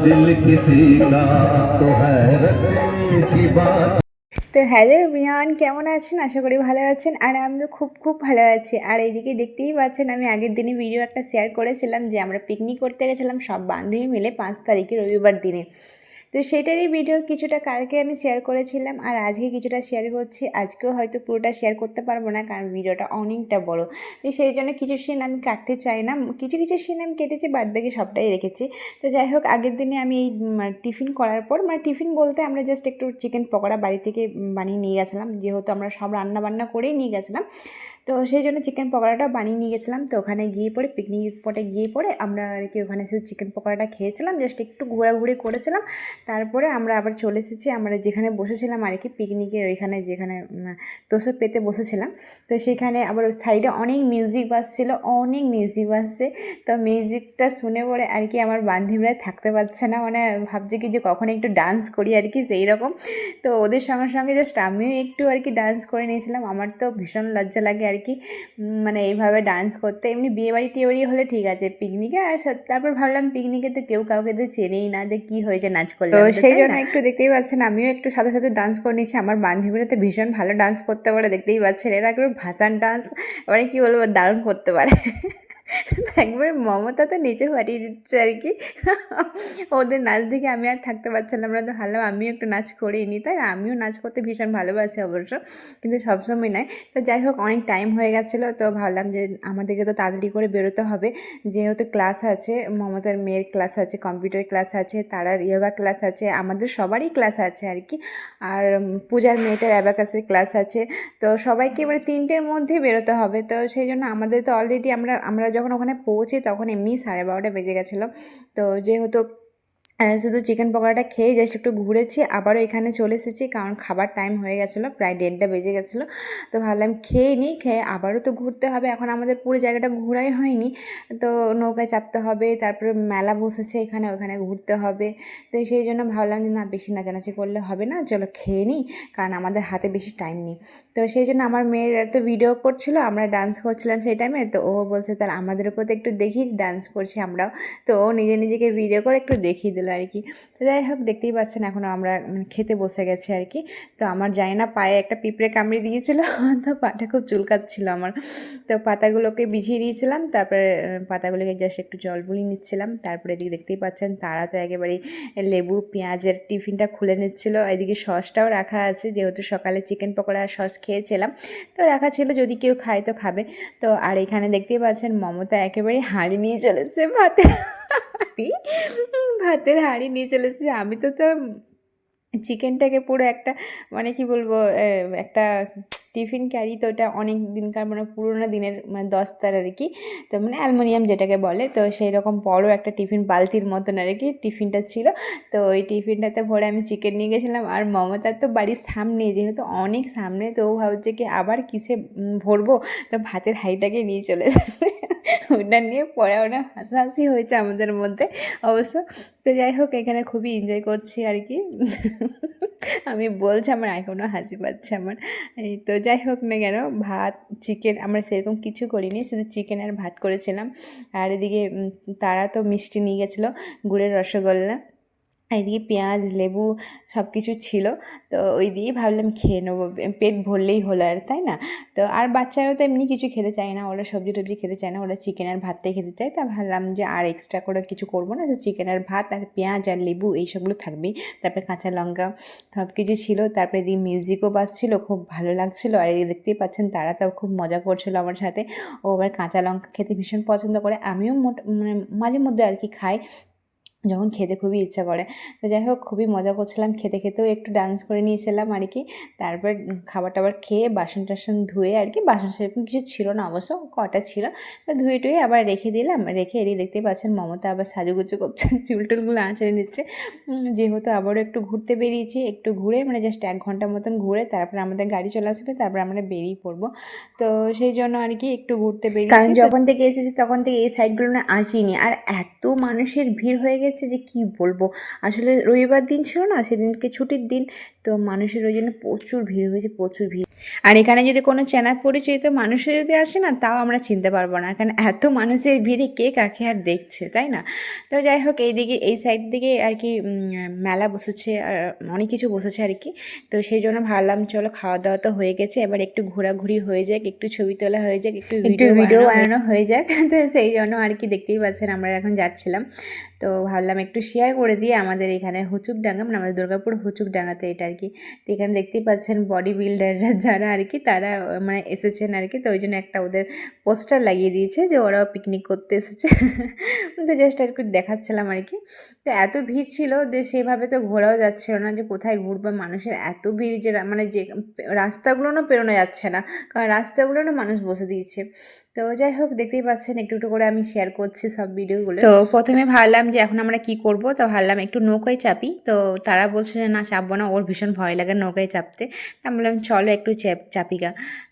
दिल किसी का तो हैरत की बात। তো হ্যালো এভরিওয়ান, কেমন আছেন? আশা করি ভালো আছেন। আর আমিও খুব খুব ভালো আছি। আর এইদিকে দেখতেই পাচ্ছেন, আমি আগের দিনে ভিডিও একটা শেয়ার করেছিলাম যে আমরা পিকনিক করতে গেছিলাম সব বান্ধবী মিলে 5 তারিখে রবিবার দিনে। তো সেটারই ভিডিও কিছুটা কালকে আমি শেয়ার করেছিলাম, আর আজকে কিছুটা শেয়ার করছি। আজকেও হয়তো পুরোটা শেয়ার করতে পারবো না, কারণ ভিডিওটা অনেকটা বড়। তো সেই জন্য কিছু সিন আমি কাটতে চাই না, কিছু কিছু সিন আমি কেটেছি, বাদবাকি সবটাই রেখেছি। তো যাই হোক, আগের দিনে আমি এই টিফিন করার পর, টিফিন বলতে আমরা জাস্ট একটু চিকেন পকোড়া বাড়ি থেকে বানিয়ে নিয়ে গেছিলাম, যেহেতু আমরা সব রান্না বান্না করেই নিয়ে গেছিলাম। তো সেই জন্য চিকেন পকোড়াটা বানিয়ে নিয়ে গেছিলাম। তো ওখানে গিয়ে পরে, পিকনিক স্পটে গিয়ে পরে আমরা আর কি ওখানে শুধু চিকেন পকোড়াটা খেয়েছিলাম, জাস্ট একটু ঘোরাঘুরি করেছিলাম। তারপরে আমরা আবার চলে এসেছি আমরা যেখানে বসেছিলাম আর কি, পিকনিকের ওইখানে যেখানে তোষক পেতে বসেছিলাম। তো সেখানে আবার সাইডে অনেক মিউজিক বাজছিল, অনেক মিউজিক বাজছে। তো মিউজিকটা শুনে পরে আর কি আমার বান্ধবীরা থাকতে পারছে না, ভাবছে কি যে কখন একটু ডান্স করি আর কি, সেই রকম। তো ওদের সঙ্গে সঙ্গে জাস্ট আমিও একটু আর কি ডান্স করে নিয়েছিলাম। আমার তো ভীষণ লজ্জা লাগে আর কি, এইভাবে ডান্স করতে। এমনি বিয়েবাড়ি টিয়েবাড়ি হলে ঠিক আছে, পিকনিকে আর তারপর ভাবলাম পিকনিকে তো কেউ কাউকে তো চেনেই না, যে কী হয়েছে নাচ করলাম, তো সেই জন্য একটু দেখতেই পাচ্ছেন আমিও একটু সাথে সাথে ডান্স করে নিচ্ছি। আমার বান্ধবীরা তো ভীষণ ভালো ডান্স করতে পারে, দেখতেই পাচ্ছেন, এরা একটু ভাসান ডান্স কী বলবো, দারুণ করতে পারে। একবার মমতা তো নিচে ফাটিয়ে দিচ্ছে আর কি। ওদের নাচ দেখে আমি আর থাকতে পারছিলাম না, তো ভাবলাম আমিও একটু নাচ করেই নিই। তাই আমিও নাচ করতে ভীষণ ভালোবাসি অবশ্য, কিন্তু সবসময় নয়। তো যাই হোক, অনেক টাইম হয়ে গেছিলো, তো ভাবলাম যে আমাদেরকে তো তাড়াতাড়ি করে বেরোতে হবে, যেহেতু ক্লাস আছে, মমতার মেয়ের ক্লাস আছে, কম্পিউটার ক্লাস আছে, তারার ইয়োগা ক্লাস আছে, আমাদের সবারই ক্লাস আছে আর কি। আর পূজার মেয়েটার অ্যাবাকাসের ক্লাস আছে। তো সবাইকে 3টের মধ্যে বেরোতে হবে। তো সেই জন্য আমাদের তো অলরেডি আমরা যখন ওখানে পৌঁছি তখন এমনি 12:30 বেজে গেছিলো। তো যেহেতু শুধু চিকেন পকোড়াটা খেয়ে জাস্ট একটু ঘুরেছি, আবারও এখানে চলে এসেছি, কারণ খাবার টাইম হয়ে গেছিলো, প্রায় 1:30 বেজে গেছিলো। তো ভাবলাম খেয়ে নিই, খেয়ে আবারও তো ঘুরতে হবে। এখন আমাদের পুরো জায়গাটা ঘোরাই হয়নি, তো নৌকায় চাপতে হবে, তারপরে মেলা বসেছে এখানে, ওখানে ঘুরতে হবে। তো সেই জন্য ভাবলাম যে না, বেশি নাচানাচি করলে হবে না, চলো খেয়ে নিই, কারণ আমাদের হাতে বেশি টাইম নেই। তো সেই জন্য আমার মেয়ের তো ভিডিও করছিলো, আমরা ডান্স করছিলাম সেই টাইমে। তো ও বলছে তাহলে আমাদেরকেও তো একটু দেখি ডান্স করছি আমরাও। তো ও নিজেকে ভিডিও করে একটু দেখিয়ে দিল আর কি। তো যাই হোক, দেখতেই পাচ্ছেন এখনও আমরা খেতে বসে গেছি আর কি। তো আমার জানি না, পায়ে একটা পিঁপড়ে কামড়ে দিয়েছিল, তো পাটা খুব চুলকাচ্ছিল আমার। তো পাতাগুলোকে বিছিয়ে দিয়েছিলাম, তারপরে পাতাগুলোকে জাস্ট একটু জল বুলিয়ে নিচ্ছিলাম। তারপরে এদিকে দেখতেই পাচ্ছেন তারা তো একেবারেই লেবু পেঁয়াজের টিফিনটা খুলে নিচ্ছিলো। এদিকে সসটাও রাখা আছে, যেহেতু সকালে চিকেন পকোড়া সস খেয়েছিলাম, তো রাখা ছিল, যদি কেউ খায় তো খাবে। তো আর এখানে দেখতেই পাচ্ছেন মমতা একেবারে হাঁড়ি নিয়ে চলেছে, ভাতের হাঁড়ি নিয়ে চলেছে। আমি তো চিকেনটাকে পুরো একটা, কি বলবো, একটা টিফিন ক্যারি, তো ওটা অনেক দিনকার, পুরোনো দিনের, দস্তার আর কি। তো অ্যালুমিনিয়াম যেটাকে বলে, তো সেই রকম বড় একটা টিফিন বালতির মতন আর কি টিফিনটা ছিল। তো ওই টিফিনটাতে ভরে আমি চিকেন নিয়ে গেছিলাম। আর মমতার তো বাড়ির সামনে, যেহেতু অনেক সামনে, তো ও ভাবছে কি আবার কিসে ভরবো, তো ভাতের হাঁড়িটাকে নিয়ে চলে এসেছে। ওটা নিয়ে পরে ওটা হাসাহাসি হয়েছে আমাদের মধ্যে অবশ্য। তো যাই হোক, এখানে খুবই এনজয় করছি আর কি। আমি বলছি, আমার এখনও হাসি পাচ্ছে আমার। এই তো যাই হোক না কেন, ভাত চিকেন আমরা সেরকম কিছু করিনি, শুধু চিকেন আর ভাত করেছিলাম। আর এদিকে তারা তো মিষ্টি নিয়ে গেছিলো, গুড়ের রসগোল্লা। এদিকে পেঁয়াজ লেবু সব কিছু ছিল। তো ওই দিয়েই ভাবলাম খেয়ে নেবো, পেট ভরলেই হলো আর, তাই না? তো আর বাচ্চারাও তো এমনি কিছু খেতে চায় না, ওরা সবজি টবজি খেতে চায় না, ওরা চিকেন আর ভাতটাই খেতে চায়। তা ভাবলাম যে আর এক্সট্রা করে কিছু করবো না, যে চিকেন আর ভাত আর পেঁয়াজ আর লেবু এইসবগুলো থাকবেই, তারপরে কাঁচা লঙ্কা সব কিছু ছিল। তারপরে এদিকে মিউজিকও বাজছিলো, খুব ভালো লাগছিলো। আর এদিকে দেখতেই পাচ্ছেন তারা তাও খুব মজা করছিলো আমার সাথে। ও আবার কাঁচা লঙ্কা খেতে ভীষণ পছন্দ করে, আমিও মাঝে মধ্যে আর কি খাই, যখন খেতে খুবই ইচ্ছা করে। তো যাই হোক, খুবই মজা করছিলাম, খেতে খেতেও একটু ডান্স করে নিয়েছিলাম আর কি। তারপর খাবার টাবার খেয়ে বাসন টাসন ধুয়ে আর কি, বাসন সেরকম কিছু ছিল না অবশ্য, কটা ছিল, তো ধুয়ে টুয়ে আবার রেখে দিলাম। রেখে এদিকে দেখতেই পাচ্ছেন মমতা আবার সাজুগুজু করছে, চুল টুলগুলো আঁচড়ে নিচ্ছে। যেহেতু আবারও একটু ঘুরতে বেরিয়েছি, একটু ঘুরে জাস্ট 1 ঘন্টা মতন ঘুরে তারপরে আমাদের গাড়ি চলে আসবে, তারপরে আমরা বেরিয়ে পড়বো। তো সেই জন্য আর কি একটু ঘুরতে বেরিয়েছি, কারণ যখন থেকে এসেছি তখন থেকে এই সাইডগুলো না আসিনি। আর এত মানুষের ভিড় হয়ে গেছে, গেছে যে কি বলবো। আসলে রবিবার দিন ছিল না, সেদিনকে ছুটির দিন, তো মানুষের ওই জন্য প্রচুর ভিড় হয়েছে, প্রচুর ভিড়। আর এখানে যদি কোনো চেনা পরিচিত মানুষও যদি আসে না, তাও আমরা চিনতে পারবো না, কারণ এত মানুষের ভিড়ে কে কাকে আর দেখছে, তাই না? তো যাই হোক, এইদিকে এই সাইড দিকে আর কি মেলা বসেছে, আর অনেক কিছু বসেছে আর কি। তো সেই জন্য ভাবলাম চলো, খাওয়া দাওয়া তো হয়ে গেছে, এবার একটু ঘোরাঘুরি হয়ে যাক, একটু ছবি তোলা হয়ে যাক, একটু ভিডিও বানানো হয়ে যাক। তো সেই জন্য আর কি, দেখতেই পাচ্ছেন আমরা এখন যাচ্ছিলাম। তো ভাবলাম একটু শেয়ার করে দিয়ে, আমাদের এখানে হুচুকডাঙ্গা, মানে আমাদের দুর্গাপুর হুচুকডাঙ্গাতে এটা আর কি। তো এখানে দেখতেই পাচ্ছেন বডি বিল্ডাররা যারা আর কি, তারা মানে এসেছেন আর কি। তো ওই জন্য একটা ওদের পোস্টার লাগিয়ে দিয়েছে যে ওরাও পিকনিক করতে এসেছে। তো জাস্ট আর কি দেখাচ্ছিলাম আর কি। তো এত ভিড় ছিল যে সেভাবে তো ঘোরাও যাচ্ছিল না, যে কোথায় ঘুরবো, মানুষের এত ভিড় যে মানে যে রাস্তাগুলো না পেরোনো যাচ্ছে না, কারণ রাস্তাগুলো না মানুষ বসে দিয়েছে। তো যাই হোক, দেখতেই পাচ্ছেন একটু একটু করে আমি শেয়ার করছি সব ভিডিওগুলো। তো প্রথমে ভাবলাম যে এখন আমরা কি করব, তো ভাবলাম একটু নৌকায় চাপি। তো তারা বলছে যে না, চাপবো না, ওর ভীষণ ভয় লাগে নৌকায় চাপতে। আমি বললাম চলো একটু চাপি গা।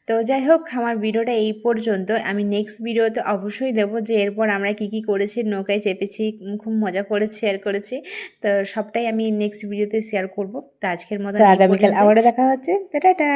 তো যাই হোক, আমার ভিডিওটা এই পর্যন্ত। আমি নেক্সট ভিডিওতে অবশ্যই দেবো যে এরপর আমরা কি কি করেছি, নৌকায় চেপেছি, খুব মজা করে শেয়ার করেছি। তো সবটাই আমি নেক্সট ভিডিওতে শেয়ার করব। তো আজকের মতো আগামীকাল আবারও দেখা হচ্ছে। টাটা।